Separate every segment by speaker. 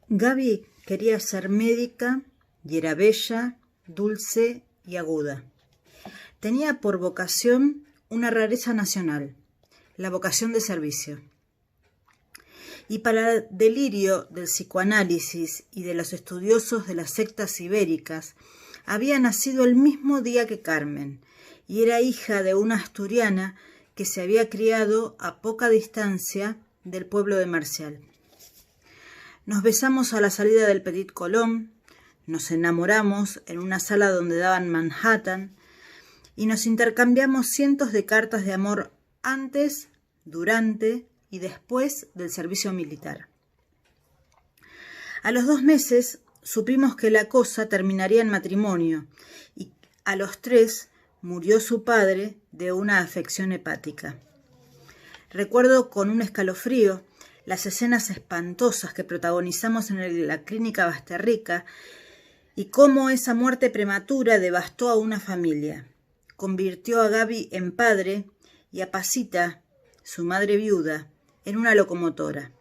Speaker 1: Gaby quería ser médica y era bella, dulce y aguda. Tenía por vocación una rareza nacional, la vocación de servicio. Y para el delirio del psicoanálisis y de los estudiosos de las sectas ibéricas, había nacido el mismo día que Carmen, y era hija de una asturiana que se había criado a poca distancia del pueblo de Marcial. Nos besamos a la salida del Petit Colón, nos enamoramos en una sala donde daban Manhattan y nos intercambiamos cientos de cartas de amor antes, durante y después del servicio militar. A los 2 meses supimos que la cosa terminaría en matrimonio y a los 3 murió su padre de una afección hepática. Recuerdo con un escalofrío las escenas espantosas que protagonizamos en la clínica Basterrica y cómo esa muerte prematura devastó a una familia. Convirtió a Gaby en padre y a Pasita, su madre viuda, en una locomotora.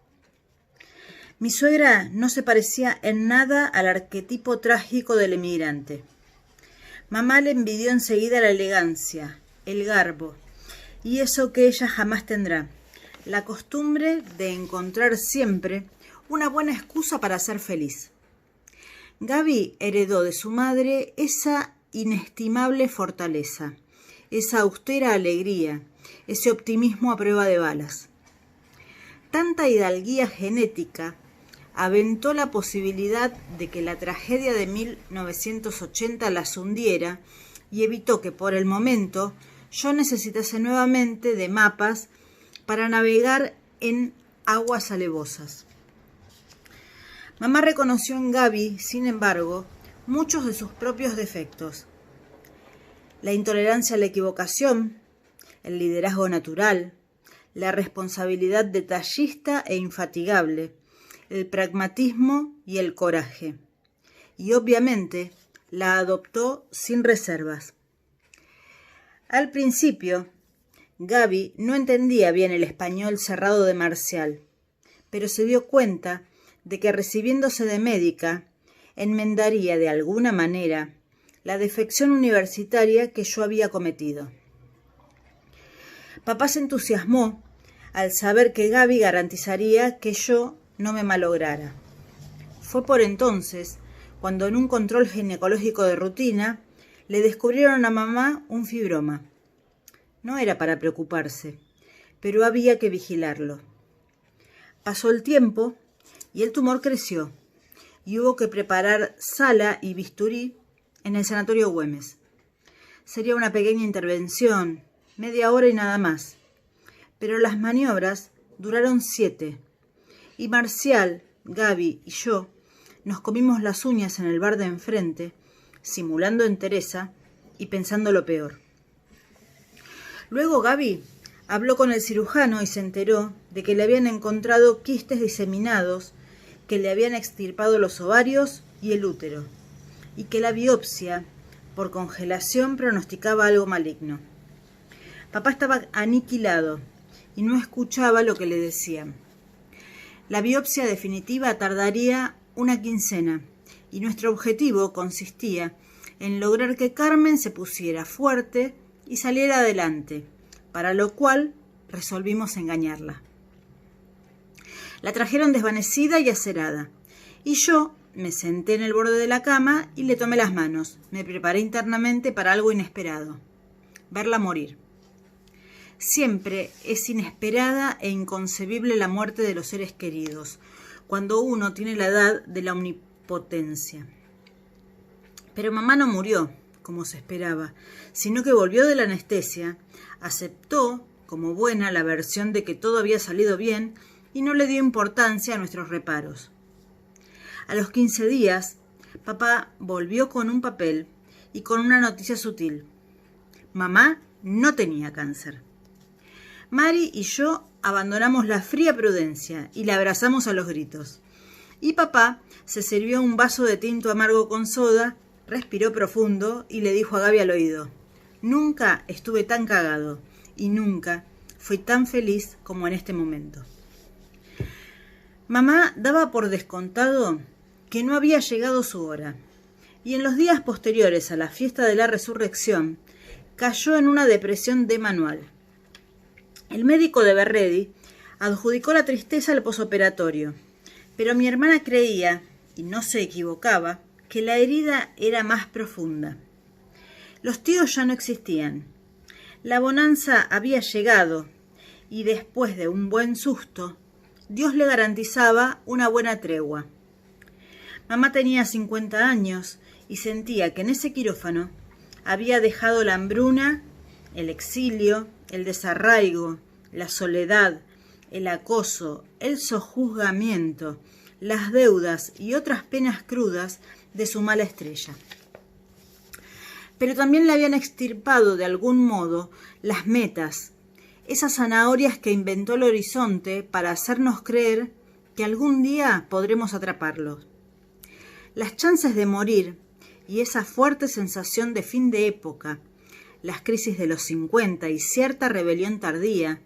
Speaker 1: Mi suegra no se parecía en nada al arquetipo trágico del emigrante. Mamá le envidió enseguida la elegancia, el garbo, y eso que ella jamás tendrá, la costumbre de encontrar siempre una buena excusa para ser feliz. Gaby heredó de su madre esa inestimable fortaleza, esa austera alegría, ese optimismo a prueba de balas. Tanta hidalguía genética aventó la posibilidad de que la tragedia de 1980 las hundiera y evitó que por el momento yo necesitase nuevamente de mapas para navegar en aguas alevosas. Mamá reconoció en Gaby, sin embargo, muchos de sus propios defectos. La intolerancia a la equivocación, el liderazgo natural, la responsabilidad detallista e infatigable, el pragmatismo y el coraje. Y obviamente la adoptó sin reservas. Al principio, Gaby no entendía bien el español cerrado de Marcial, pero se dio cuenta de que recibiéndose de médica enmendaría de alguna manera la defección universitaria que yo había cometido. Papá se entusiasmó al saber que Gaby garantizaría que yo no me malograra. Fue por entonces cuando en un control ginecológico de rutina le descubrieron a mamá un fibroma. No era para preocuparse, pero había que vigilarlo. Pasó el tiempo y el tumor creció y hubo que preparar sala y bisturí en el sanatorio Güemes. Sería una pequeña intervención, media hora y nada más, pero las maniobras duraron 7 y Marcial, Gaby y yo nos comimos las uñas en el bar de enfrente, simulando entereza y pensando lo peor. Luego Gaby habló con el cirujano y se enteró de que le habían encontrado quistes diseminados que le habían extirpado los ovarios y el útero, y que la biopsia por congelación pronosticaba algo maligno. Papá estaba aniquilado y no escuchaba lo que le decían. La biopsia definitiva tardaría una quincena y nuestro objetivo consistía en lograr que Carmen se pusiera fuerte y saliera adelante, para lo cual resolvimos engañarla. La trajeron desvanecida y acerada, y yo me senté en el borde de la cama y le tomé las manos. Me preparé internamente para algo inesperado, verla morir. Siempre es inesperada e inconcebible la muerte de los seres queridos, cuando uno tiene la edad de la omnipotencia. Pero mamá no murió, como se esperaba, sino que volvió de la anestesia, aceptó como buena la versión de que todo había salido bien y no le dio importancia a nuestros reparos. A los 15 días, papá volvió con un papel y con una noticia sutil. Mamá no tenía cáncer. Mari y yo abandonamos la fría prudencia y la abrazamos a los gritos. Y papá se sirvió un vaso de tinto amargo con soda, respiró profundo y le dijo a Gaby al oído: «Nunca estuve tan cagado y nunca fui tan feliz como en este momento». Mamá daba por descontado que no había llegado su hora, y en los días posteriores a la fiesta de la resurrección cayó en una depresión de manual. El médico de Berredi adjudicó la tristeza al posoperatorio, pero mi hermana creía, y no se equivocaba, que la herida era más profunda. Los tíos ya no existían. La bonanza había llegado, y después de un buen susto, Dios le garantizaba una buena tregua. Mamá tenía 50 años y sentía que en ese quirófano había dejado la hambruna, el exilio, el desarraigo, la soledad, el acoso, el sojuzgamiento, las deudas y otras penas crudas de su mala estrella. Pero también le habían extirpado de algún modo las metas, esas zanahorias que inventó el horizonte para hacernos creer que algún día podremos atraparlos. Las chances de morir y esa fuerte sensación de fin de época, las crisis de los 50 y cierta rebelión tardía,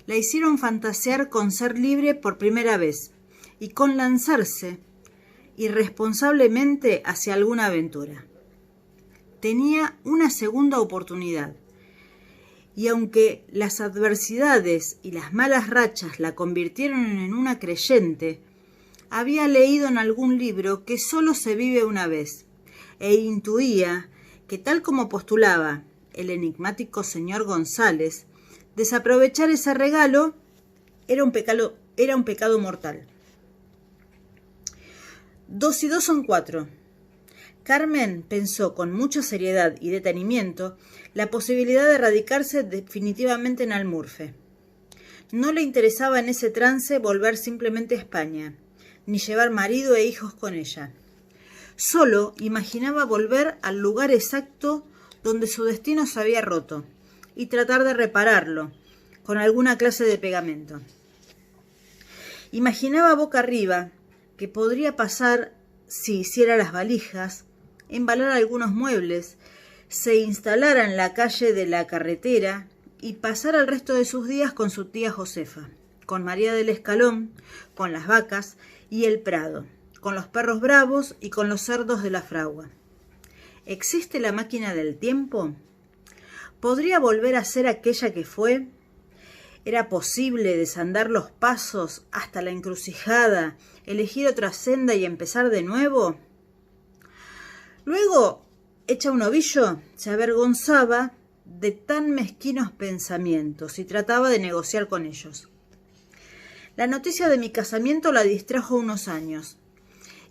Speaker 1: la hicieron fantasear con ser libre por primera vez y con lanzarse irresponsablemente hacia alguna aventura. Tenía una segunda oportunidad, y aunque las adversidades y las malas rachas la convirtieron en una creyente, había leído en algún libro que solo se vive una vez, e intuía que, tal como postulaba el enigmático señor González, desaprovechar ese regalo era un pecado mortal. 2 y 2 son 4. Carmen pensó con mucha seriedad y detenimiento la posibilidad de radicarse definitivamente en Almurfe. No le interesaba en ese trance volver simplemente a España, ni llevar marido e hijos con ella. Solo imaginaba volver al lugar exacto donde su destino se había roto y tratar de repararlo con alguna clase de pegamento. Imaginaba boca arriba que podría pasar si hiciera las valijas, embalar algunos muebles, se instalara en la calle de la carretera y pasara el resto de sus días con su tía Josefa, con María del Escalón, con las vacas y el prado, con los perros bravos y con los cerdos de la fragua. ¿Existe la máquina del tiempo? ¿Podría volver a ser aquella que fue? ¿Era posible desandar los pasos hasta la encrucijada, elegir otra senda y empezar de nuevo? Luego, hecha un ovillo, se avergonzaba de tan mezquinos pensamientos y trataba de negociar con ellos. La noticia de mi casamiento la distrajo unos años,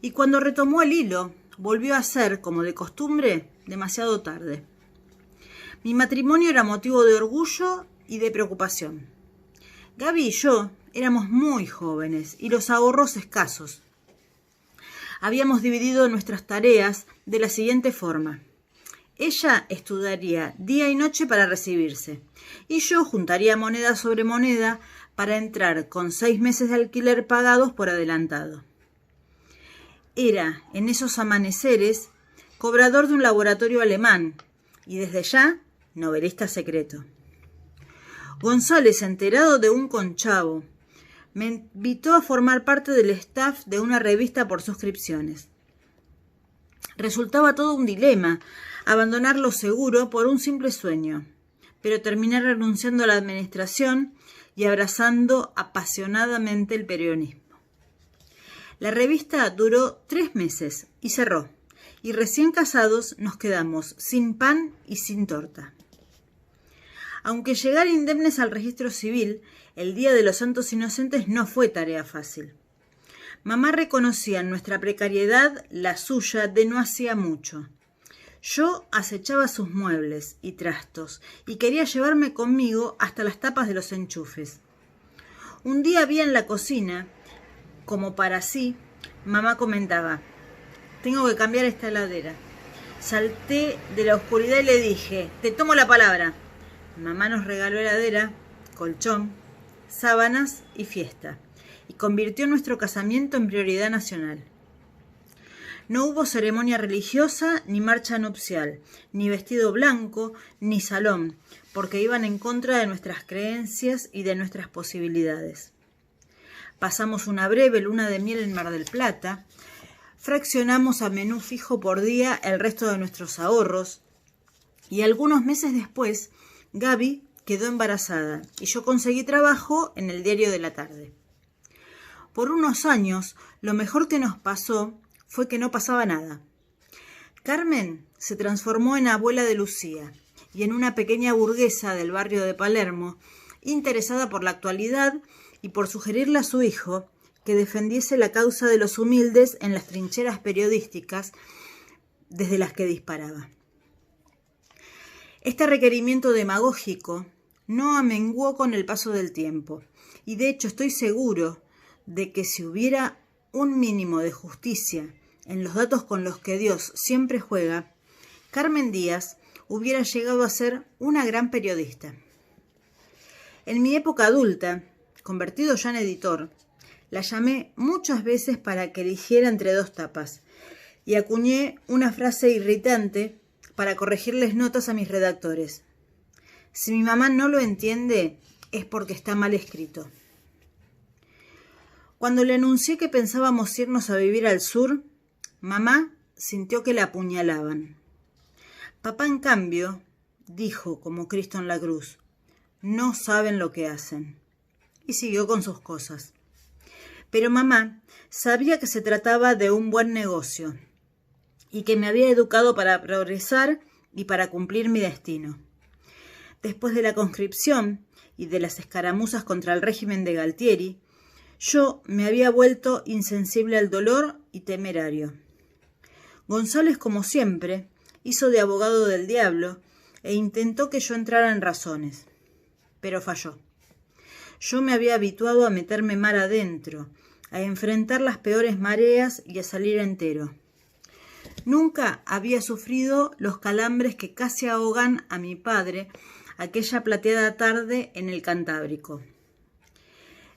Speaker 1: y cuando retomó el hilo, volvió a ser, como de costumbre, demasiado tarde. Mi matrimonio era motivo de orgullo y de preocupación. Gaby y yo éramos muy jóvenes y los ahorros escasos. Habíamos dividido nuestras tareas de la siguiente forma. Ella estudiaría día y noche para recibirse, y yo juntaría moneda sobre moneda para entrar con 6 meses de alquiler pagados por adelantado. Era, en esos amaneceres, cobrador de un laboratorio alemán, y desde ya, novelista secreto. González, enterado de un conchavo, me invitó a formar parte del staff de una revista por suscripciones. Resultaba todo un dilema, abandonar lo seguro por un simple sueño, pero terminé renunciando a la administración y abrazando apasionadamente el periodismo. La revista duró 3 meses y cerró, y recién casados nos quedamos sin pan y sin torta. Aunque llegar indemnes al registro civil el día de los Santos Inocentes no fue tarea fácil. Mamá reconocía en nuestra precariedad la suya de no hacía mucho. Yo acechaba sus muebles y trastos y quería llevarme conmigo hasta las tapas de los enchufes. Un día vi en la cocina, como para sí, mamá comentaba: «Tengo que cambiar esta heladera». Salté de la oscuridad y le dije: «Te tomo la palabra». Mamá nos regaló heladera, colchón, sábanas y fiesta, y convirtió nuestro casamiento en prioridad nacional. No hubo ceremonia religiosa, ni marcha nupcial, ni vestido blanco, ni salón, porque iban en contra de nuestras creencias y de nuestras posibilidades. pasamos una breve luna de miel en Mar del Plata, fraccionamos a menú fijo por día el resto de nuestros ahorros y algunos meses después Gaby quedó embarazada y yo conseguí trabajo en el diario de la tarde. Por unos años, lo mejor que nos pasó fue que no pasaba nada. Carmen se transformó en abuela de Lucía y en una pequeña burguesa del barrio de Palermo, interesada por la actualidad y por sugerirle a su hijo que defendiese la causa de los humildes en las trincheras periodísticas desde las que disparaba. Este requerimiento demagógico no amenguó con el paso del tiempo, y de hecho estoy seguro de que si hubiera un mínimo de justicia en los datos con los que Dios siempre juega, Carmen Díaz hubiera llegado a ser una gran periodista. En mi época adulta, convertido ya en editor, la llamé muchas veces para que eligiera entre dos tapas y acuñé una frase irritante para corregirles notas a mis redactores. Si mi mamá no lo entiende, es porque está mal escrito. Cuando le anuncié que pensábamos irnos a vivir al sur, mamá sintió que la apuñalaban. Papá, en cambio, dijo como Cristo en la cruz, no saben lo que hacen, y siguió con sus cosas. Pero mamá sabía que se trataba de un buen negocio y que me había educado para progresar y para cumplir mi destino. Después de la conscripción y de las escaramuzas contra el régimen de Galtieri, yo me había vuelto insensible al dolor y temerario. González, como siempre, hizo de abogado del diablo e intentó que yo entrara en razones, pero falló. Yo me había habituado a meterme mar adentro, a enfrentar las peores mareas y a salir entero. Nunca había sufrido los calambres que casi ahogan a mi padre aquella plateada tarde en el Cantábrico.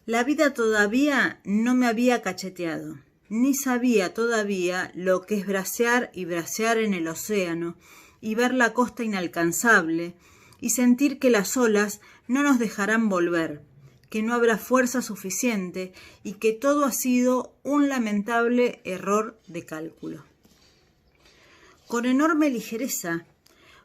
Speaker 1: La vida todavía no me había cacheteado, ni sabía todavía lo que es bracear y bracear en el océano, y ver la costa inalcanzable, y sentir que las olas no nos dejarán volver, que no habrá fuerza suficiente, y que todo ha sido un lamentable error de cálculo. Con enorme ligereza,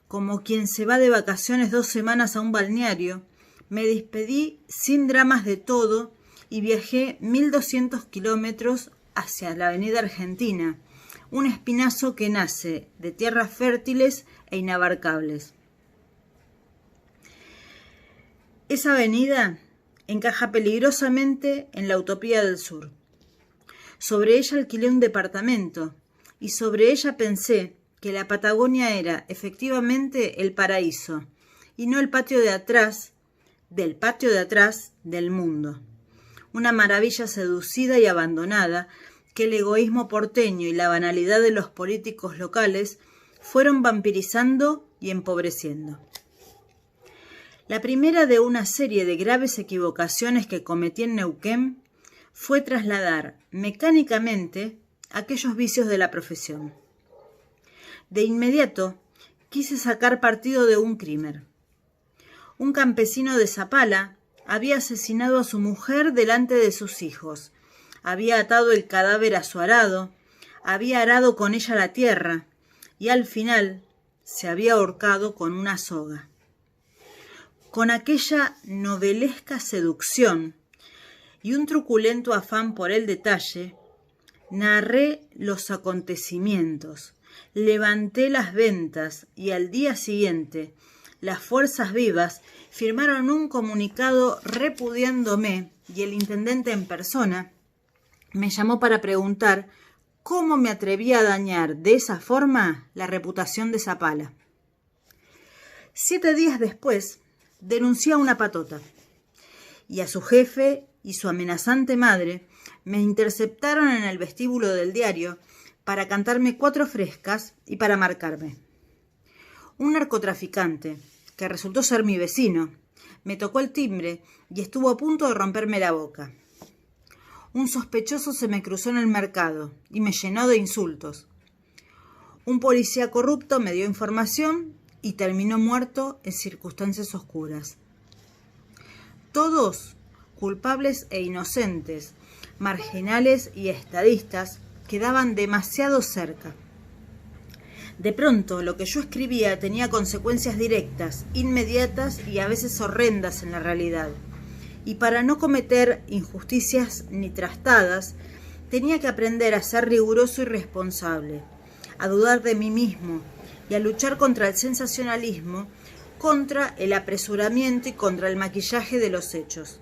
Speaker 1: como quien se va de vacaciones 2 semanas a un balneario, me despedí sin dramas de todo y viajé 1200 kilómetros hacia la avenida Argentina, un espinazo que nace de tierras fértiles e inabarcables. Esa avenida encaja peligrosamente en la utopía del sur. Sobre ella alquilé un departamento y sobre ella pensé que la Patagonia era efectivamente el paraíso y no el patio de atrás del mundo. Una maravilla seducida y abandonada que el egoísmo porteño y la banalidad de los políticos locales fueron vampirizando y empobreciendo. La primera de una serie de graves equivocaciones que cometí en Neuquén fue trasladar mecánicamente aquellos vicios de la profesión. De inmediato quise sacar partido de un crimen. Un campesino de Zapala había asesinado a su mujer delante de sus hijos, había atado el cadáver a su arado, había arado con ella la tierra y al final se había ahorcado con una soga. Con aquella novelesca seducción y un truculento afán por el detalle, narré los acontecimientos, levanté las ventas y al día siguiente las fuerzas vivas firmaron un comunicado repudiándome y el intendente en persona me llamó para preguntar cómo me atrevía a dañar de esa forma la reputación de Zapala. 7 días después denuncié a una patota y a su jefe y su amenazante madre me interceptaron en el vestíbulo del diario para cantarme 4 frescas y para marcarme. Un narcotraficante, que resultó ser mi vecino, me tocó el timbre y estuvo a punto de romperme la boca. Un sospechoso se me cruzó en el mercado y me llenó de insultos. Un policía corrupto me dio información y terminó muerto en circunstancias oscuras. Todos, culpables e inocentes, marginales y estadistas quedaban demasiado cerca. De pronto, lo que yo escribía tenía consecuencias directas, inmediatas y a veces horrendas en la realidad. Y para no cometer injusticias ni trastadas, tenía que aprender a ser riguroso y responsable, a dudar de mí mismo y a luchar contra el sensacionalismo, contra el apresuramiento y contra el maquillaje de los hechos.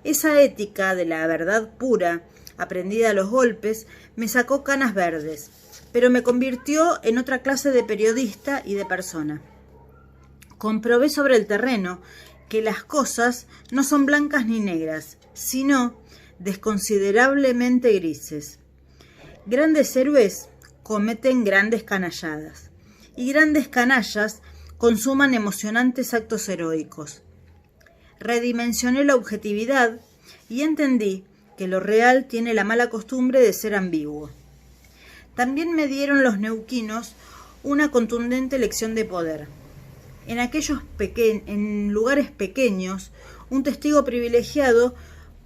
Speaker 1: Esa ética de la verdad pura, aprendida a los golpes, me sacó canas verdes, pero me convirtió en otra clase de periodista y de persona. Comprobé sobre el terreno que las cosas no son blancas ni negras, sino desconsiderablemente grises. Grandes héroes cometen grandes canalladas, y grandes canallas consuman emocionantes actos heroicos. Redimensioné la objetividad y entendí que lo real tiene la mala costumbre de ser ambiguo. También me dieron los neuquinos una contundente lección de poder. En lugares pequeños, un testigo privilegiado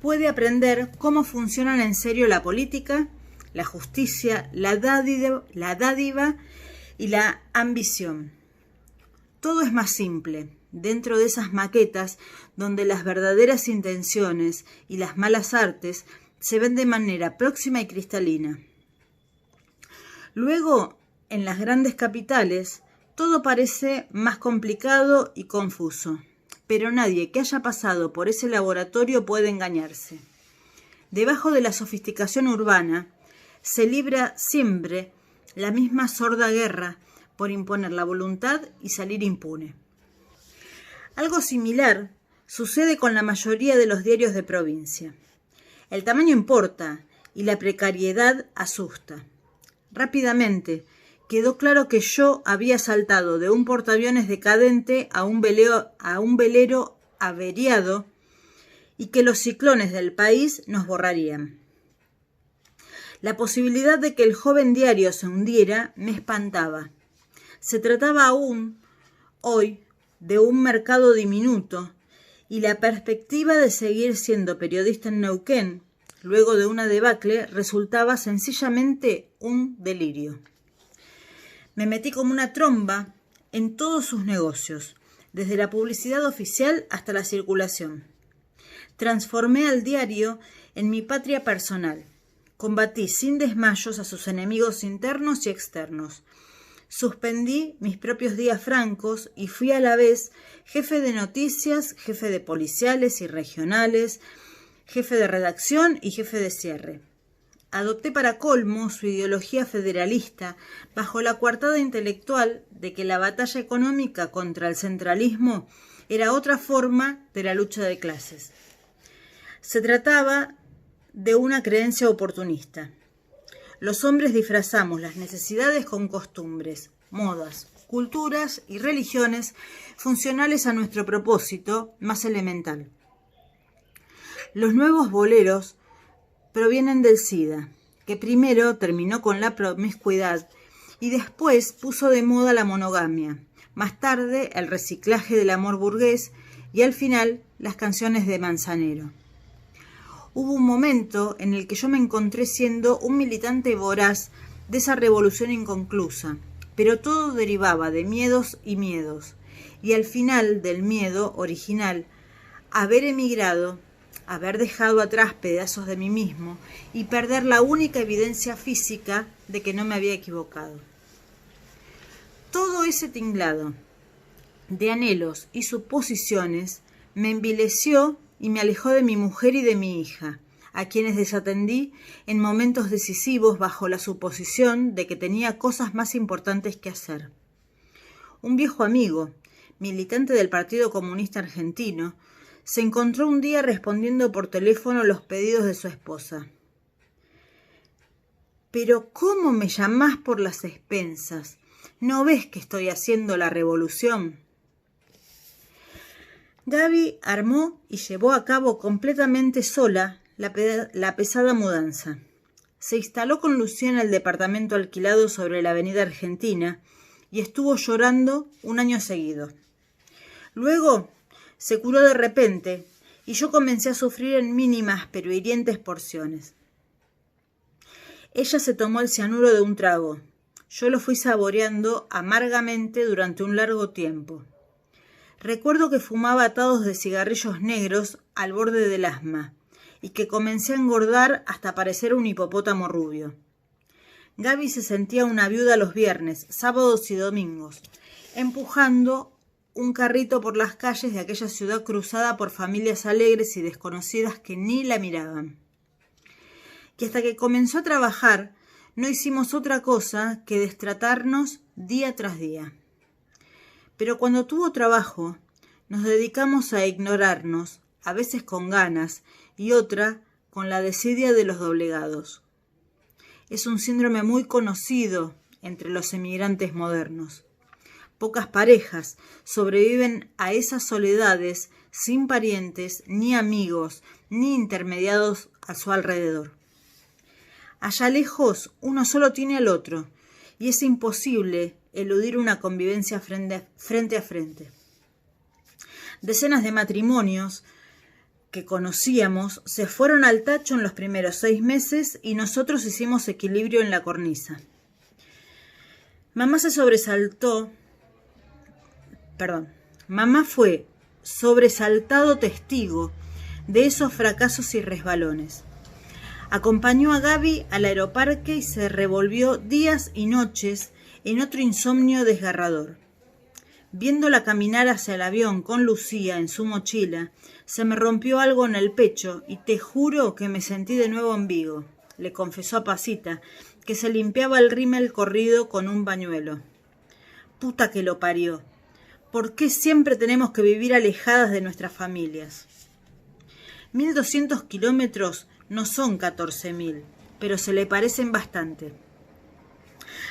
Speaker 1: puede aprender cómo funcionan en serio la política, la justicia, la dádiva y la ambición. Todo es más simple dentro de esas maquetas donde las verdaderas intenciones y las malas artes se ven de manera próxima y cristalina. Luego, en las grandes capitales, todo parece más complicado y confuso, pero nadie que haya pasado por ese laboratorio puede engañarse. Debajo de la sofisticación urbana se libra siempre la misma sorda guerra por imponer la voluntad y salir impune. Algo similar sucede con la mayoría de los diarios de provincia. El tamaño importa y la precariedad asusta. Rápidamente quedó claro que yo había saltado de un portaaviones decadente a un velero averiado y que los ciclones del país nos borrarían. La posibilidad de que el joven diario se hundiera me espantaba. Se trataba aún, hoy, de un mercado diminuto, y la perspectiva de seguir siendo periodista en Neuquén, luego de una debacle, resultaba sencillamente un delirio. Me metí como una tromba en todos sus negocios, desde la publicidad oficial hasta la circulación. Transformé al diario en mi patria personal. Combatí sin desmayos a sus enemigos internos y externos. Suspendí mis propios días francos y fui a la vez jefe de noticias, jefe de policiales y regionales, jefe de redacción y jefe de cierre. Adopté para colmo su ideología federalista bajo la coartada intelectual de que la batalla económica contra el centralismo era otra forma de la lucha de clases. Se trataba de una creencia oportunista. Los hombres disfrazamos las necesidades con costumbres, modas, culturas y religiones funcionales a nuestro propósito más elemental. Los nuevos boleros provienen del SIDA, que primero terminó con la promiscuidad y después puso de moda la monogamia, más tarde el reciclaje del amor burgués y al final las canciones de Manzanero. Hubo un momento en el que yo me encontré siendo un militante voraz de esa revolución inconclusa, pero todo derivaba de miedos y miedos, y al final del miedo original, haber emigrado, haber dejado atrás pedazos de mí mismo y perder la única evidencia física de que no me había equivocado. Todo ese tinglado de anhelos y suposiciones me envileció y me alejó de mi mujer y de mi hija, a quienes desatendí en momentos decisivos bajo la suposición de que tenía cosas más importantes que hacer. Un viejo amigo, militante del Partido Comunista Argentino, se encontró un día respondiendo por teléfono los pedidos de su esposa. «Pero ¿cómo me llamás por las expensas? ¿No ves que estoy haciendo la revolución?» Gaby armó y llevó a cabo completamente sola la pesada mudanza. Se instaló con Lucía en el departamento alquilado sobre la avenida Argentina y estuvo llorando un año seguido. Luego se curó de repente y yo comencé a sufrir en mínimas pero hirientes porciones. Ella se tomó el cianuro de un trago. Yo lo fui saboreando amargamente durante un largo tiempo. Recuerdo que fumaba atados de cigarrillos negros al borde del asma y que comencé a engordar hasta parecer un hipopótamo rubio. Gaby se sentía una viuda los viernes, sábados y domingos, empujando un carrito por las calles de aquella ciudad cruzada por familias alegres y desconocidas que ni la miraban. Y hasta que comenzó a trabajar, no hicimos otra cosa que destratarnos día tras día. Pero cuando tuvo trabajo, nos dedicamos a ignorarnos, a veces con ganas, y otra con la desidia de los doblegados. Es un síndrome muy conocido entre los emigrantes modernos. Pocas parejas sobreviven a esas soledades sin parientes, ni amigos, ni intermediados a su alrededor. Allá lejos uno solo tiene al otro, y es imposible eludir una convivencia frente a frente. Decenas de matrimonios que conocíamos se fueron al tacho en los primeros 6 meses y nosotros hicimos equilibrio en la cornisa. Mamá fue sobresaltado testigo de esos fracasos y resbalones. Acompañó a Gaby al aeroparque y se revolvió días y noches en otro insomnio desgarrador. Viéndola caminar hacia el avión con Lucía en su mochila, se me rompió algo en el pecho y te juro que me sentí de nuevo en Vigo, le confesó a Pasita, que se limpiaba el rímel corrido con un pañuelo. Puta que lo parió. ¿Por qué siempre tenemos que vivir alejadas de nuestras familias? 1200 kilómetros no son 14.000, pero se le parecen bastante.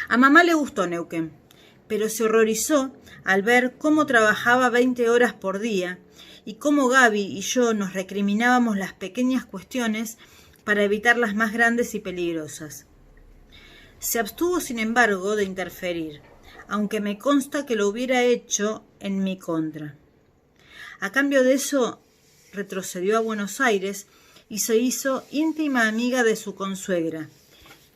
Speaker 1: A mamá le gustó Neuquén, pero se horrorizó al ver cómo trabajaba 20 horas por día y cómo Gaby y yo nos recriminábamos las pequeñas cuestiones para evitar las más grandes y peligrosas. Se abstuvo, sin embargo, de interferir, aunque me consta que lo hubiera hecho en mi contra. A cambio de eso, retrocedió a Buenos Aires y se hizo íntima amiga de su consuegra,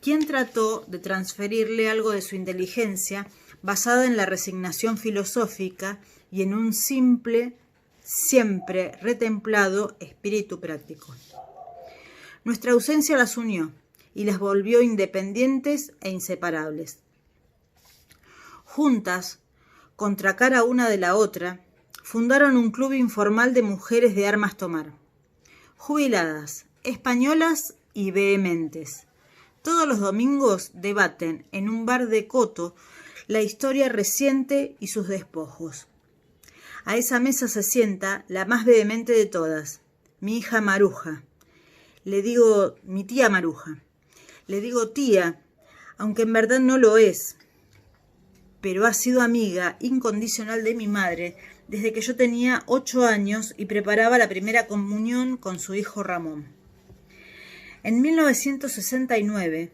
Speaker 1: quien trató de transferirle algo de su inteligencia basada en la resignación filosófica y en un simple, siempre retemplado espíritu práctico. Nuestra ausencia las unió y las volvió independientes e inseparables. Juntas, contra cara una de la otra, fundaron un club informal de mujeres de armas tomar. Jubiladas, españolas y vehementes. Todos los domingos debaten en un bar de Coto la historia reciente y sus despojos. A esa mesa se sienta la más vehemente de todas, mi hija Maruja. Mi tía Maruja. Le digo tía, aunque en verdad no lo es, pero ha sido amiga incondicional de mi madre desde que yo tenía 8 años y preparaba la primera comunión con su hijo Ramón. En 1969,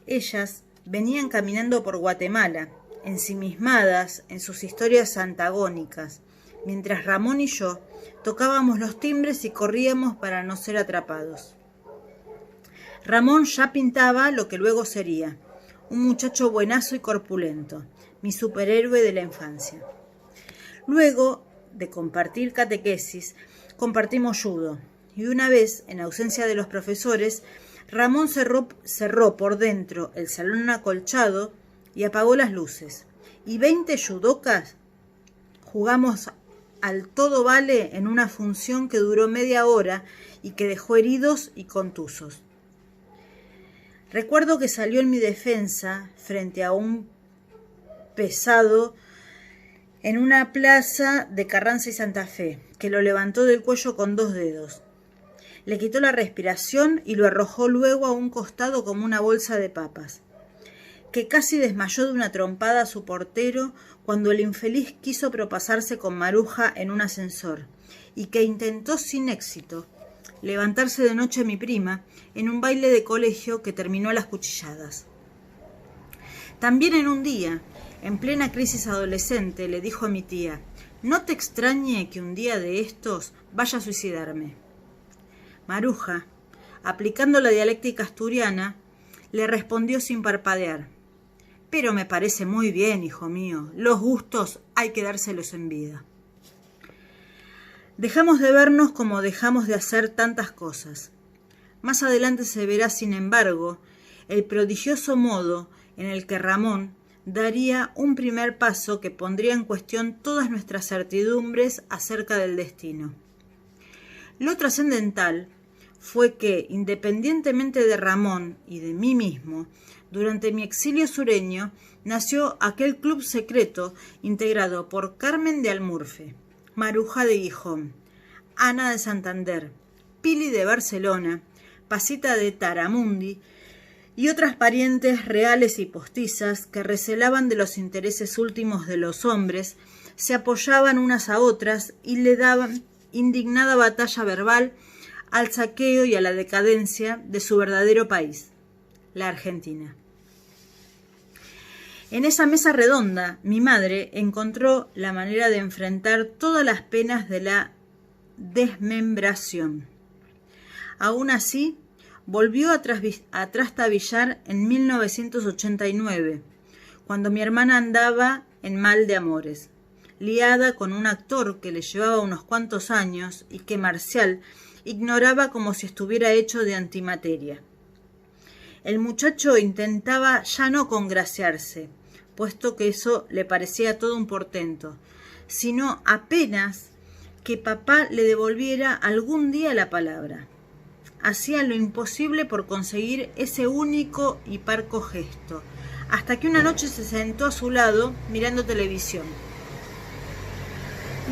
Speaker 1: ellas venían caminando por Guatemala, ensimismadas en sus historias antagónicas, mientras Ramón y yo tocábamos los timbres y corríamos para no ser atrapados. Ramón ya pintaba lo que luego sería, un muchacho buenazo y corpulento, mi superhéroe de la infancia. Luego de compartir catequesis, compartimos judo, y una vez, en ausencia de los profesores, Ramón cerró por dentro el salón acolchado y apagó las luces, y 20 judocas jugamos al todo vale en una función que duró media hora y que dejó heridos y contusos. Recuerdo que salió en mi defensa frente a un pesado en una plaza de Carranza y Santa Fe, que lo levantó del cuello con 2 dedos. Le quitó la respiración y lo arrojó luego a un costado como una bolsa de papas, que casi desmayó de una trompada a su portero cuando el infeliz quiso propasarse con Maruja en un ascensor, y que intentó sin éxito levantarse de noche mi prima en un baile de colegio que terminó a las cuchilladas. También en un día, en plena crisis adolescente, le dijo a mi tía: «No te extrañe que un día de estos vaya a suicidarme». Maruja, aplicando la dialéctica asturiana, le respondió sin parpadear: «Pero me parece muy bien, hijo mío, los gustos hay que dárselos en vida». Dejamos de vernos como dejamos de hacer tantas cosas. Más adelante se verá, sin embargo, el prodigioso modo en el que Ramón daría un primer paso que pondría en cuestión todas nuestras certidumbres acerca del destino. Lo trascendental fue que, independientemente de Ramón y de mí mismo, durante mi exilio sureño nació aquel club secreto integrado por Carmen de Almurfe, Maruja de Gijón, Ana de Santander, Pili de Barcelona, Pasita de Taramundi y otras parientes reales y postizas que recelaban de los intereses últimos de los hombres, se apoyaban unas a otras y le daban indignada batalla verbal al saqueo y a la decadencia de su verdadero país, la Argentina. En esa mesa redonda, mi madre encontró la manera de enfrentar todas las penas de la desmembración. Aún así, volvió a trastabillar en 1989, cuando mi hermana andaba en mal de amores, liada con un actor que le llevaba unos cuantos años y que Marcial ignoraba como si estuviera hecho de antimateria. El muchacho intentaba ya no congraciarse, puesto que eso le parecía todo un portento, sino apenas que papá le devolviera algún día la palabra. Hacía lo imposible por conseguir ese único y parco gesto, hasta que una noche se sentó a su lado mirando televisión.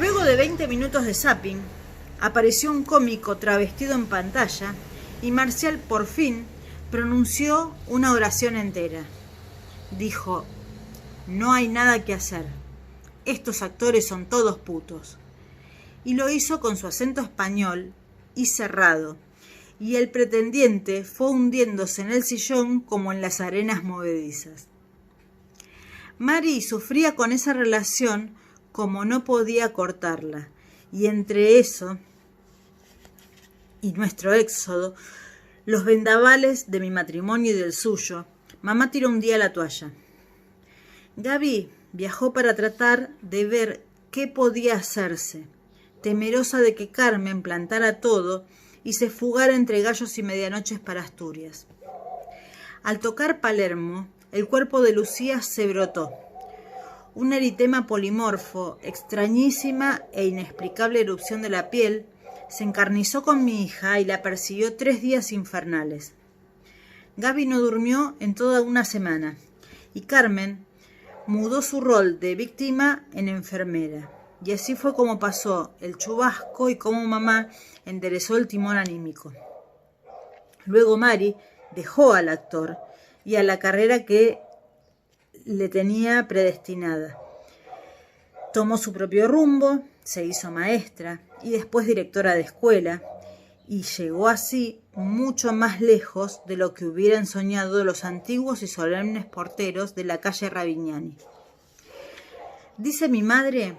Speaker 1: Luego de 20 minutos de zapping, apareció un cómico travestido en pantalla y Marcial por fin pronunció una oración entera. Dijo: «No hay nada que hacer. Estos actores son todos putos». Y lo hizo con su acento español y cerrado, y el pretendiente fue hundiéndose en el sillón como en las arenas movedizas. Mari sufría con esa relación como no podía cortarla, y entre eso y nuestro éxodo, los vendavales de mi matrimonio y del suyo, mamá tiró un día la toalla. Gaby viajó para tratar de ver qué podía hacerse, temerosa de que Carmen plantara todo y se fugara entre gallos y medianoches para Asturias. Al tocar Palermo, el cuerpo de Lucía se brotó. Un eritema polimorfo, extrañísima e inexplicable erupción de la piel, se encarnizó con mi hija y la persiguió 3 días infernales. Gaby no durmió en toda una semana, y Carmen mudó su rol de víctima en enfermera. Y así fue como pasó el chubasco y como mamá enderezó el timón anímico. Luego Mari dejó al actor y a la carrera que le tenía predestinada. Tomó su propio rumbo, se hizo maestra y después directora de escuela, y llegó así mucho más lejos de lo que hubieran soñado los antiguos y solemnes porteros de la calle Ravignani. Dice mi madre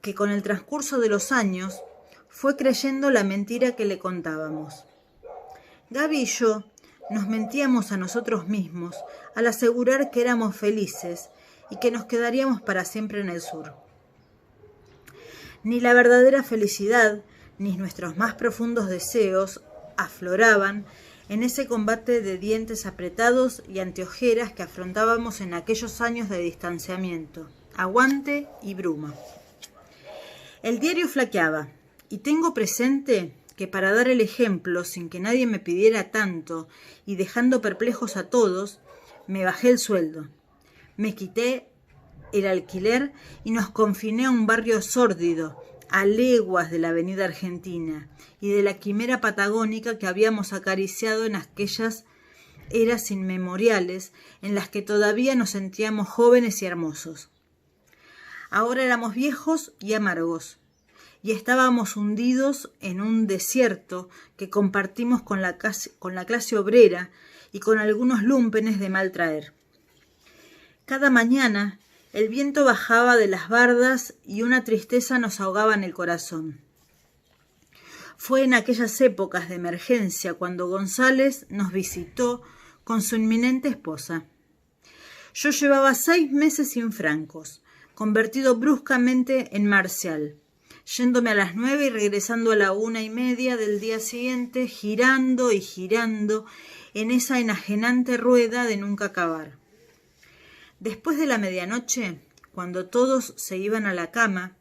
Speaker 1: que con el transcurso de los años fue creyendo la mentira que le contábamos. Gaby y yo nos mentíamos a nosotros mismos al asegurar que éramos felices y que nos quedaríamos para siempre en el sur. Ni la verdadera felicidad ni nuestros más profundos deseos afloraban en ese combate de dientes apretados y anteojeras que afrontábamos en aquellos años de distanciamiento, aguante y bruma. El diario flaqueaba, y tengo presente que para dar el ejemplo sin que nadie me pidiera tanto y dejando perplejos a todos, me bajé el sueldo, me quité el alquiler y nos confiné a un barrio sórdido, a leguas de la avenida Argentina y de la quimera patagónica que habíamos acariciado en aquellas eras inmemoriales en las que todavía nos sentíamos jóvenes y hermosos. Ahora éramos viejos y amargos, y estábamos hundidos en un desierto que compartimos con la clase obrera y con algunos lúmpenes de mal traer. Cada mañana el viento bajaba de las bardas y una tristeza nos ahogaba en el corazón. Fue en aquellas épocas de emergencia cuando González nos visitó con su inminente esposa. Yo llevaba 6 meses sin francos, convertido bruscamente en marcial, yéndome a las 9 y regresando a la 1:30 del día siguiente, girando y girando en esa enajenante rueda de nunca acabar. Después de la medianoche, cuando todos se iban a la cama,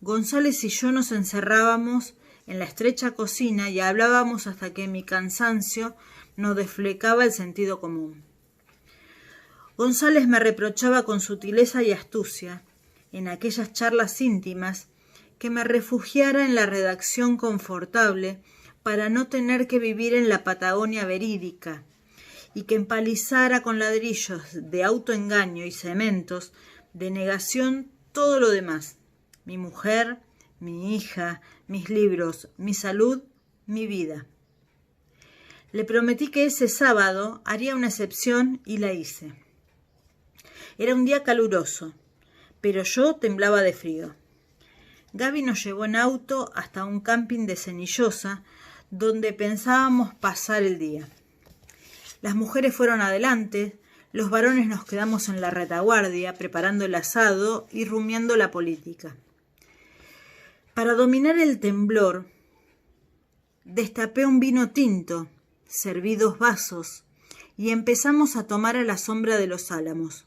Speaker 1: González y yo nos encerrábamos en la estrecha cocina y hablábamos hasta que mi cansancio nos desflecaba el sentido común. González me reprochaba con sutileza y astucia, en aquellas charlas íntimas, que me refugiara en la redacción confortable para no tener que vivir en la Patagonia verídica, y que empalizara con ladrillos de autoengaño y cementos de negación todo lo demás: mi mujer, mi hija, mis libros, mi salud, mi vida. Le prometí que ese sábado haría una excepción y la hice. Era un día caluroso, pero yo temblaba de frío. Gaby nos llevó en auto hasta un camping de Cenillosa, donde pensábamos pasar el día. Las mujeres fueron adelante, los varones nos quedamos en la retaguardia, preparando el asado y rumiando la política. Para dominar el temblor, destapé un vino tinto, serví 2 vasos y empezamos a tomar a la sombra de los álamos.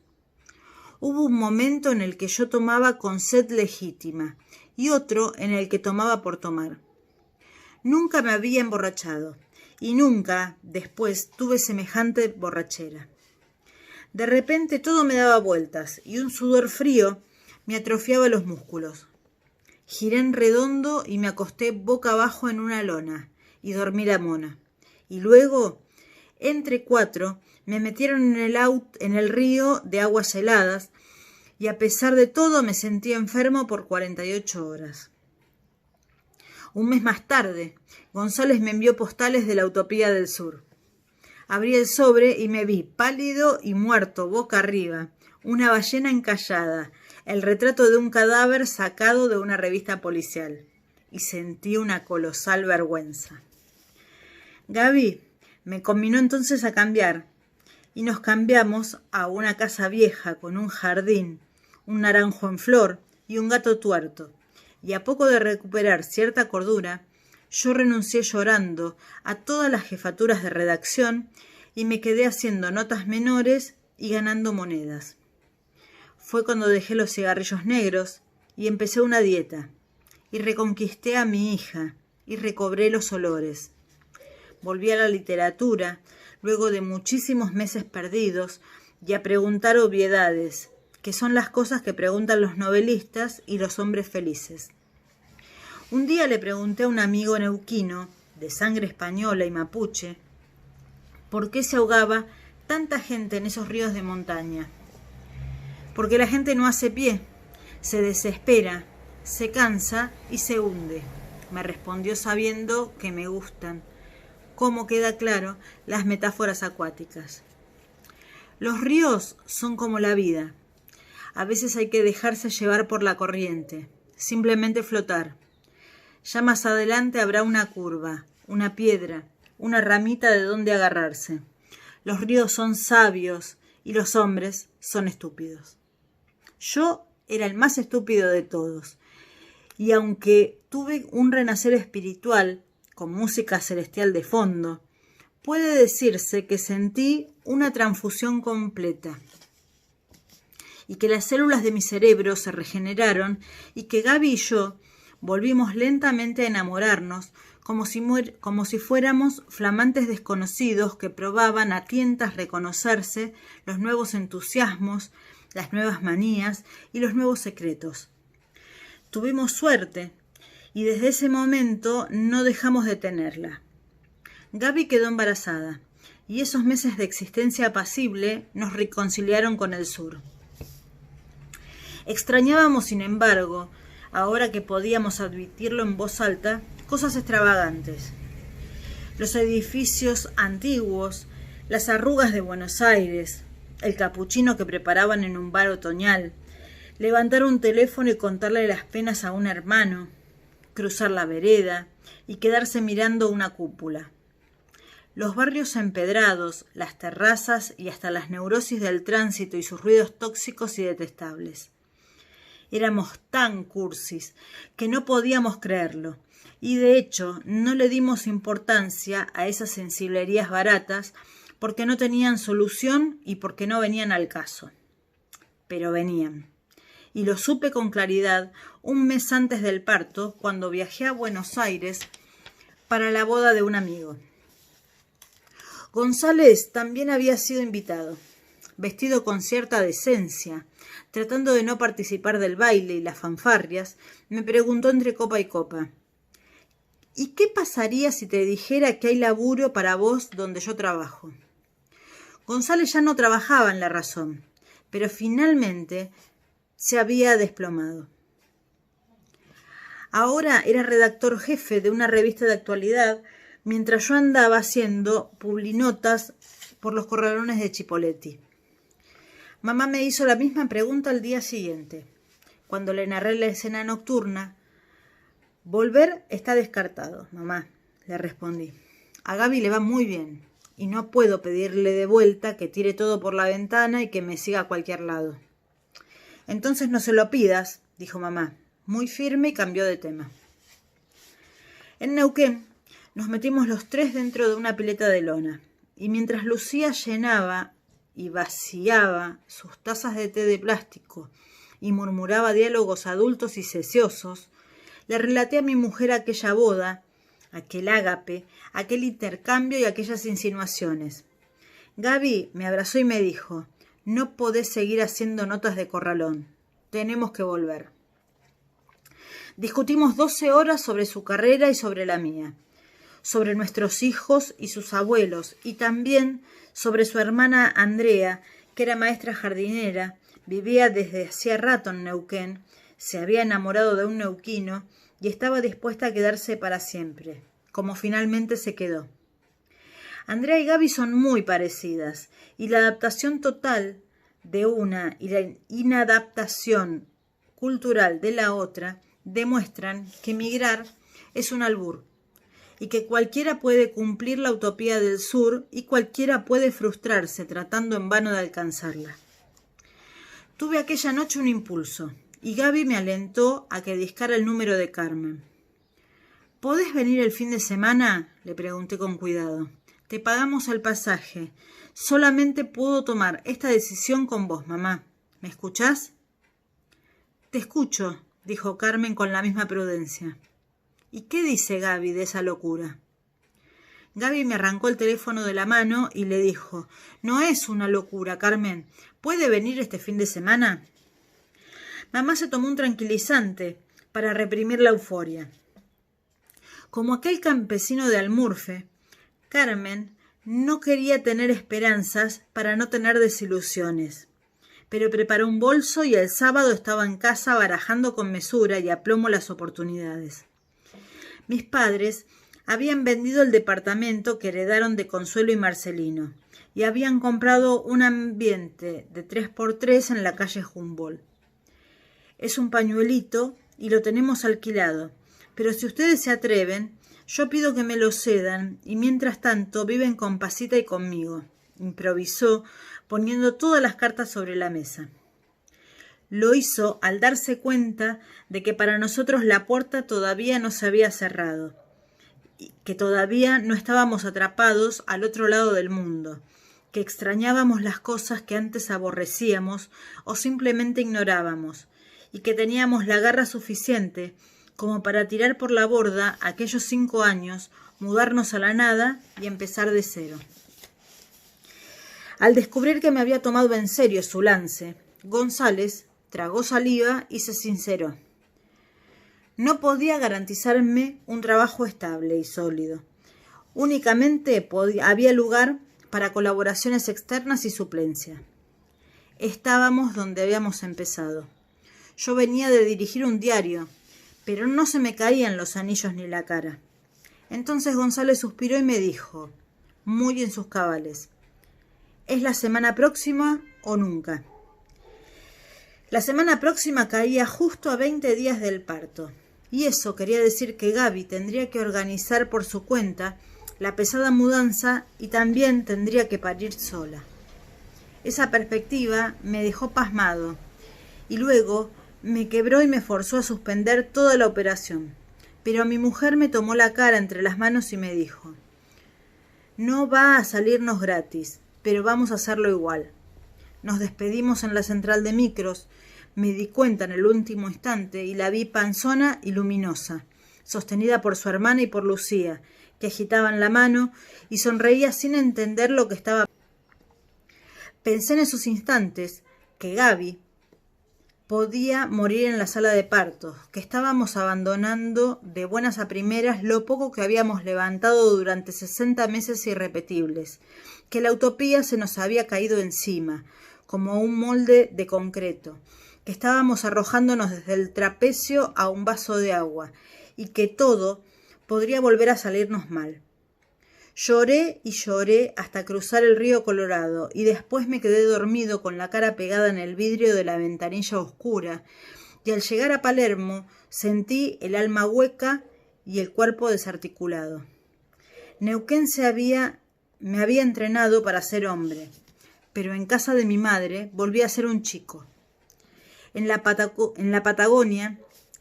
Speaker 1: Hubo un momento en el que yo tomaba con sed legítima y otro en el que tomaba por tomar. Nunca me había emborrachado y nunca después tuve semejante borrachera. De repente todo me daba vueltas y un sudor frío me atrofiaba los músculos. Giré en redondo y me acosté boca abajo en una lona y dormí la mona. Y luego, entre 4, me metieron en el río de aguas heladas y a pesar de todo me sentí enfermo por 48 horas. Un mes más tarde, González me envió postales de la Utopía del Sur. Abrí el sobre y me vi pálido y muerto boca arriba, una ballena encallada, el retrato de un cadáver sacado de una revista policial, y sentí una colosal vergüenza. Gaby me conminó entonces a cambiar, y nos cambiamos a una casa vieja con un jardín, un naranjo en flor y un gato tuerto, y a poco de recuperar cierta cordura, yo renuncié llorando a todas las jefaturas de redacción y me quedé haciendo notas menores y ganando monedas. Fue cuando dejé los cigarrillos negros y empecé una dieta, y reconquisté a mi hija y recobré los olores. Volví a la literatura, luego de muchísimos meses perdidos, y a preguntar obviedades, que son las cosas que preguntan los novelistas y los hombres felices. Un día le pregunté a un amigo neuquino, de sangre española y mapuche, por qué se ahogaba tanta gente en esos ríos de montaña. Porque la gente no hace pie, se desespera, se cansa y se hunde, me respondió sabiendo que me gustan, como queda claro, las metáforas acuáticas. Los ríos son como la vida. A veces hay que dejarse llevar por la corriente, simplemente flotar. Ya más adelante habrá una curva, una piedra, una ramita de donde agarrarse. Los ríos son sabios y los hombres son estúpidos. Yo era el más estúpido de todos, y aunque tuve un renacer espiritual, con música celestial de fondo, puede decirse que sentí una transfusión completa y que las células de mi cerebro se regeneraron y que Gaby y yo volvimos lentamente a enamorarnos como si fuéramos flamantes desconocidos que probaban a tientas reconocerse los nuevos entusiasmos, las nuevas manías y los nuevos secretos. Tuvimos suerte y desde ese momento no dejamos de tenerla. Gaby quedó embarazada y esos meses de existencia apacible nos reconciliaron con el sur. Extrañábamos, sin embargo, ahora que podíamos admitirlo en voz alta, cosas extravagantes. Los edificios antiguos, las arrugas de Buenos Aires, el capuchino que preparaban en un bar otoñal, levantar un teléfono y contarle las penas a un hermano, cruzar la vereda, y quedarse mirando una cúpula. Los barrios empedrados, las terrazas y hasta las neurosis del tránsito y sus ruidos tóxicos y detestables. Éramos tan cursis que no podíamos creerlo, y de hecho no le dimos importancia a esas sensiblerías baratas porque no tenían solución y porque no venían al caso. Pero venían. Y lo supe con claridad un mes antes del parto, cuando viajé a Buenos Aires para la boda de un amigo. González también había sido invitado, vestido con cierta decencia. Tratando de no participar del baile y las fanfarrias, me preguntó entre copa y copa: ¿y qué pasaría si te dijera que hay laburo para vos donde yo trabajo? González ya no trabajaba en La Razón, pero finalmente se había desplomado. Ahora era redactor jefe de una revista de actualidad, mientras yo andaba haciendo publinotas por los corralones de Chipolletti. Mamá me hizo la misma pregunta al día siguiente, cuando le narré la escena nocturna. Volver está descartado, mamá, le respondí. A Gaby le va muy bien, y no puedo pedirle de vuelta que tire todo por la ventana y que me siga a cualquier lado. Entonces no se lo pidas, dijo mamá, muy firme, y cambió de tema. En Neuquén nos metimos los tres dentro de una pileta de lona, y mientras Lucía llenaba y vaciaba sus tazas de té de plástico y murmuraba diálogos adultos y sesiosos, le relaté a mi mujer aquella boda, aquel ágape, aquel intercambio y aquellas insinuaciones. Gaby me abrazó y me dijo: no podés seguir haciendo notas de corralón, tenemos que volver. Discutimos 12 horas sobre su carrera y sobre la mía, sobre nuestros hijos y sus abuelos, y también sobre su hermana Andrea, que era maestra jardinera, vivía desde hacía rato en Neuquén, se había enamorado de un neuquino y estaba dispuesta a quedarse para siempre, como finalmente se quedó. Andrea y Gaby son muy parecidas, y la adaptación total de una y la inadaptación cultural de la otra demuestran que migrar es un albur, y que cualquiera puede cumplir la utopía del sur y cualquiera puede frustrarse tratando en vano de alcanzarla. Tuve aquella noche un impulso, y Gaby me alentó a que discara el número de Carmen. ¿Podés venir el fin de semana?, le pregunté con cuidado. Te pagamos el pasaje. Solamente puedo tomar esta decisión con vos, mamá. ¿Me escuchás? Te escucho, dijo Carmen con la misma prudencia. ¿Y qué dice Gaby de esa locura? Gaby me arrancó el teléfono de la mano y le dijo: no es una locura, Carmen. ¿Puede venir este fin de semana? Mamá se tomó un tranquilizante para reprimir la euforia. Como aquel campesino de Almurfe, Carmen no quería tener esperanzas para no tener desilusiones, pero preparó un bolso y el sábado estaba en casa barajando con mesura y aplomo las oportunidades. Mis padres habían vendido el departamento que heredaron de Consuelo y Marcelino y habían comprado un ambiente de 3x3 en la calle Humboldt. Es un pañuelito y lo tenemos alquilado, pero si ustedes se atreven, yo pido que me lo cedan y mientras tanto viven con Pasita y conmigo, improvisó, poniendo todas las cartas sobre la mesa. Lo hizo al darse cuenta de que para nosotros la puerta todavía no se había cerrado, y que todavía no estábamos atrapados al otro lado del mundo, que extrañábamos las cosas que antes aborrecíamos o simplemente ignorábamos, y que teníamos la garra suficiente como para tirar por la borda aquellos 5 años, mudarnos a la nada y empezar de cero. Al descubrir que me había tomado en serio su lance, González tragó saliva y se sinceró. No podía garantizarme un trabajo estable y sólido. Únicamente había lugar para colaboraciones externas y suplencia. Estábamos donde habíamos empezado. Yo venía de dirigir un diario, pero no se me caían los anillos ni la cara. Entonces González suspiró y me dijo, muy en sus cabales: ¿es la semana próxima o nunca? La semana próxima caía justo a 20 días del parto, Y eso quería decir que Gaby tendría que organizar por su cuenta la pesada mudanza y también tendría que parir sola. Esa perspectiva me dejó pasmado y luego me quebró y me forzó a suspender toda la operación. Pero mi mujer me tomó la cara entre las manos y me dijo: no va a salirnos gratis, pero vamos a hacerlo igual. Nos despedimos en la central de micros. Me di cuenta en el último instante y la vi panzona y luminosa, sostenida por su hermana y por Lucía, que agitaban la mano y sonreía sin entender lo que estaba. Pensé en esos instantes que Gaby podía morir en la sala de partos, que estábamos abandonando de buenas a primeras lo poco que habíamos levantado durante 60 meses irrepetibles, que la utopía se nos había caído encima, como un molde de concreto, que estábamos arrojándonos desde el trapecio a un vaso de agua, y que todo podría volver a salirnos mal. Lloré y lloré hasta cruzar el río Colorado, y después me quedé dormido con la cara pegada en el vidrio de la ventanilla oscura, y al llegar a Palermo sentí el alma hueca y el cuerpo desarticulado. Neuquén me había entrenado para ser hombre, pero en casa de mi madre volví a ser un chico. En la Patagonia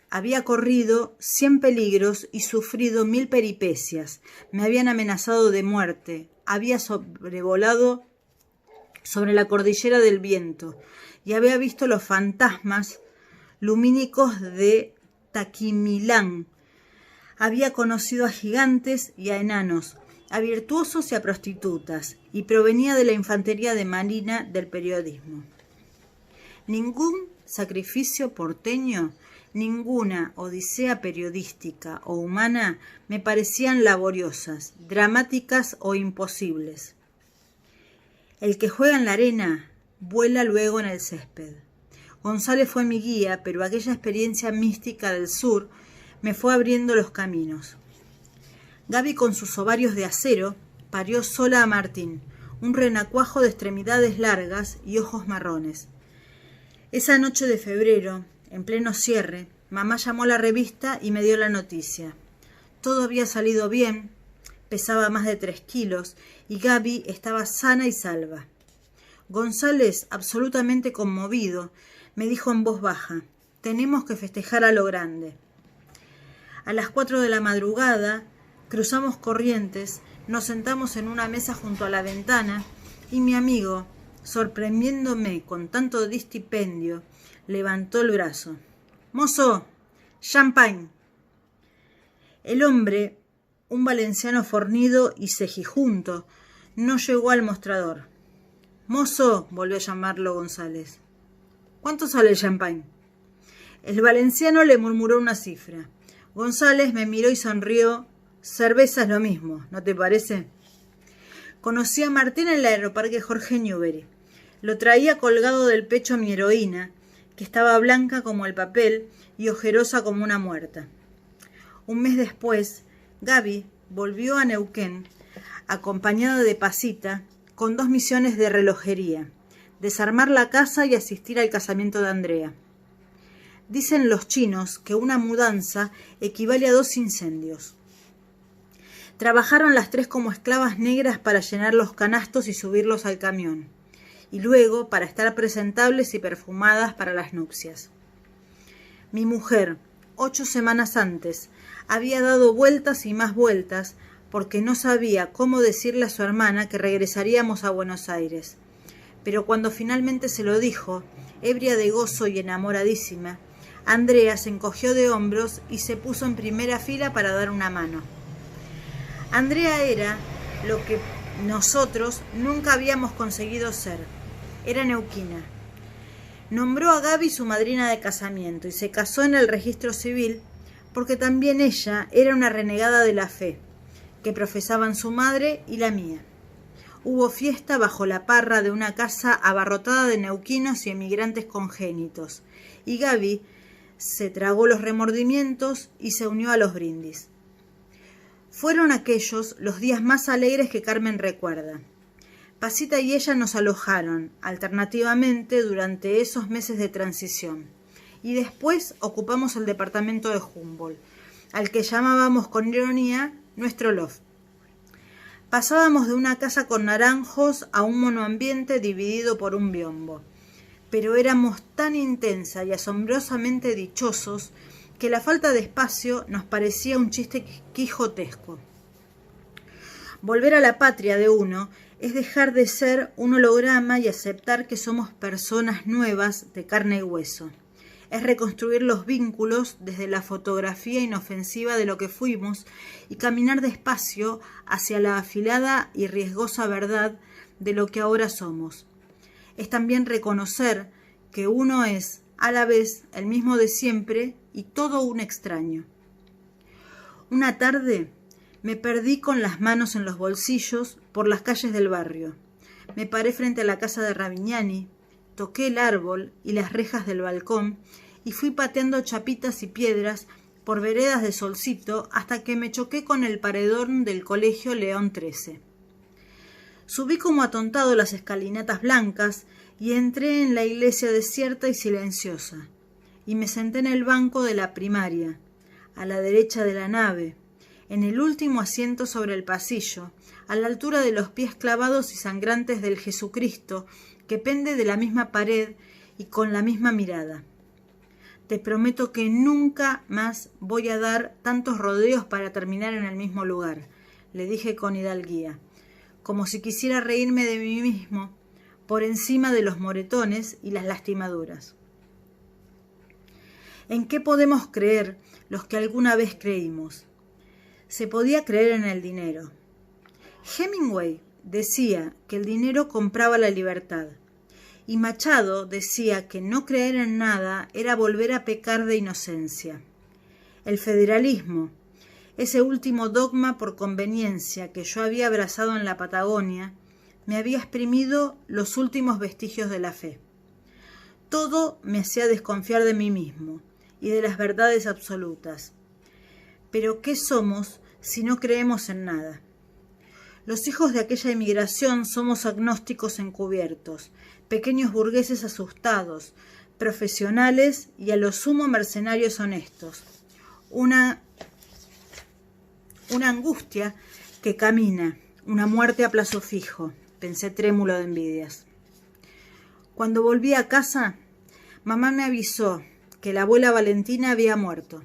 Speaker 1: había corrido 100 peligros y sufrido 1000 peripecias. Me habían amenazado de muerte. Había sobrevolado sobre la cordillera del viento y había visto los fantasmas lumínicos de Taquimilán. Había conocido a gigantes y a enanos, a virtuosos y a prostitutas, y provenía de la infantería de marina del periodismo. Ningún sacrificio porteño, ninguna odisea periodística o humana me parecían laboriosas, dramáticas o imposibles. El que juega en la arena vuela luego en el césped. González fue mi guía, pero aquella experiencia mística del sur me fue abriendo los caminos. Gaby, con sus ovarios de acero, parió sola a Martín, un renacuajo de extremidades largas y ojos marrones. Esa noche de febrero, en pleno cierre, mamá llamó a la revista y me dio la noticia. Todo había salido bien, pesaba más de 3 kilos y Gaby estaba sana y salva. González, absolutamente conmovido, me dijo en voz baja: tenemos que festejar a lo grande. A las 4 de la madrugada cruzamos Corrientes, nos sentamos en una mesa junto a la ventana y mi amigo, sorprendiéndome con tanto dispendio, levantó el brazo. «Mozo, champagne». El hombre, un valenciano fornido y cejijunto, no llegó al mostrador. «Mozo», volvió a llamarlo González. «¿Cuánto sale el champagne?» El valenciano le murmuró una cifra. González me miró y sonrió. «Cerveza es lo mismo, ¿no te parece?» Conocí a Martín en el aeroparque Jorge Newbery. Lo traía colgado del pecho mi heroína, que estaba blanca como el papel y ojerosa como una muerta. Un mes después, Gaby volvió a Neuquén, acompañada de Pasita, con 2 misiones de relojería: desarmar la casa y asistir al casamiento de Andrea. Dicen los chinos que una mudanza equivale a 2 incendios. Trabajaron las 3 como esclavas negras para llenar los canastos y subirlos al camión, y luego para estar presentables y perfumadas para las nupcias. Mi mujer, 8 semanas antes, había dado vueltas y más vueltas porque no sabía cómo decirle a su hermana que regresaríamos a Buenos Aires. Pero cuando finalmente se lo dijo, ebria de gozo y enamoradísima, Andrea se encogió de hombros y se puso en primera fila para dar una mano. Andrea era lo que nosotros nunca habíamos conseguido ser. Era neuquina. Nombró a Gaby su madrina de casamiento y se casó en el registro civil porque también ella era una renegada de la fe, que profesaban su madre y la mía. Hubo fiesta bajo la parra de una casa abarrotada de neuquinos y emigrantes congénitos, y Gaby se tragó los remordimientos y se unió a los brindis. Fueron aquellos los días más alegres que Carmen recuerda. Pasita y ella nos alojaron, alternativamente, durante esos meses de transición, y después ocupamos el departamento de Humboldt, al que llamábamos con ironía nuestro loft. Pasábamos de una casa con naranjos a un monoambiente dividido por un biombo, pero éramos tan intensa y asombrosamente dichosos que la falta de espacio nos parecía un chiste quijotesco. Volver a la patria de uno es dejar de ser un holograma y aceptar que somos personas nuevas de carne y hueso. Es reconstruir los vínculos desde la fotografía inofensiva de lo que fuimos y caminar despacio hacia la afilada y riesgosa verdad de lo que ahora somos. Es también reconocer que uno es, a la vez, el mismo de siempre y todo un extraño. Una tarde me perdí con las manos en los bolsillos por las calles del barrio. Me paré frente a la casa de Ravignani, toqué el árbol y las rejas del balcón y fui pateando chapitas y piedras por veredas de solcito hasta que me choqué con el paredón del colegio León XIII. Subí como atontado las escalinatas blancas y entré en la iglesia desierta y silenciosa, y me senté en el banco de la primaria, a la derecha de la nave, en el último asiento sobre el pasillo, a la altura de los pies clavados y sangrantes del Jesucristo que pende de la misma pared y con la misma mirada. Te prometo que nunca más voy a dar tantos rodeos para terminar en el mismo lugar, le dije con hidalguía, como si quisiera reírme de mí mismo por encima de los moretones y las lastimaduras. ¿En qué podemos creer los que alguna vez creímos? Se podía creer en el dinero. Hemingway decía que el dinero compraba la libertad, y Machado decía que no creer en nada era volver a pecar de inocencia. El federalismo, ese último dogma por conveniencia que yo había abrazado en la Patagonia, me había exprimido los últimos vestigios de la fe. Todo me hacía desconfiar de mí mismo y de las verdades absolutas. Pero ¿qué somos si no creemos en nada? Los hijos de aquella emigración somos agnósticos encubiertos, pequeños burgueses asustados, profesionales y a lo sumo mercenarios honestos. Una angustia que camina, una muerte a plazo fijo, pensé trémulo de envidias. Cuando volví a casa, mamá me avisó que la abuela Valentina había muerto.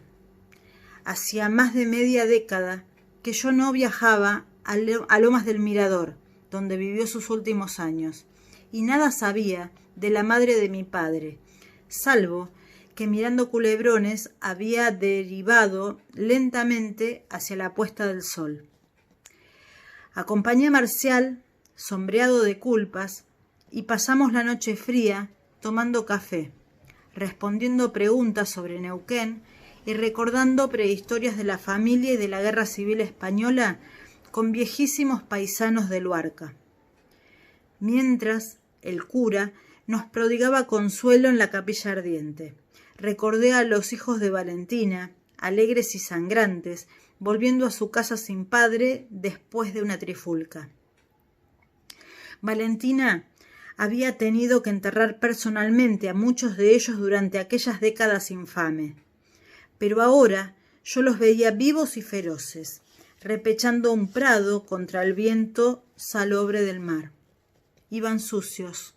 Speaker 1: Hacía más de media década que yo no viajaba a Lomas del Mirador, donde vivió sus últimos años, y nada sabía de la madre de mi padre, salvo que mirando culebrones había derivado lentamente hacia la puesta del sol. Acompañé a Marcial, sombreado de culpas, y pasamos la noche fría tomando café, respondiendo preguntas sobre Neuquén y recordando prehistorias de la familia y de la Guerra Civil Española con viejísimos paisanos de Luarca. Mientras, el cura nos prodigaba consuelo en la capilla ardiente. Recordé a los hijos de Valentina, alegres y sangrantes, volviendo a su casa sin padre después de una trifulca. Valentina había tenido que enterrar personalmente a muchos de ellos durante aquellas décadas infames, pero ahora yo los veía vivos y feroces, repechando un prado contra el viento salobre del mar. Iban sucios,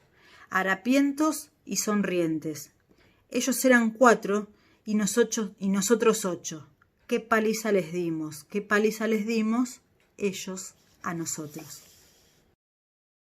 Speaker 1: harapientos y sonrientes. Ellos eran 4 y nosotros 8. ¿Qué paliza les dimos? ¿Qué paliza les dimos ellos a nosotros?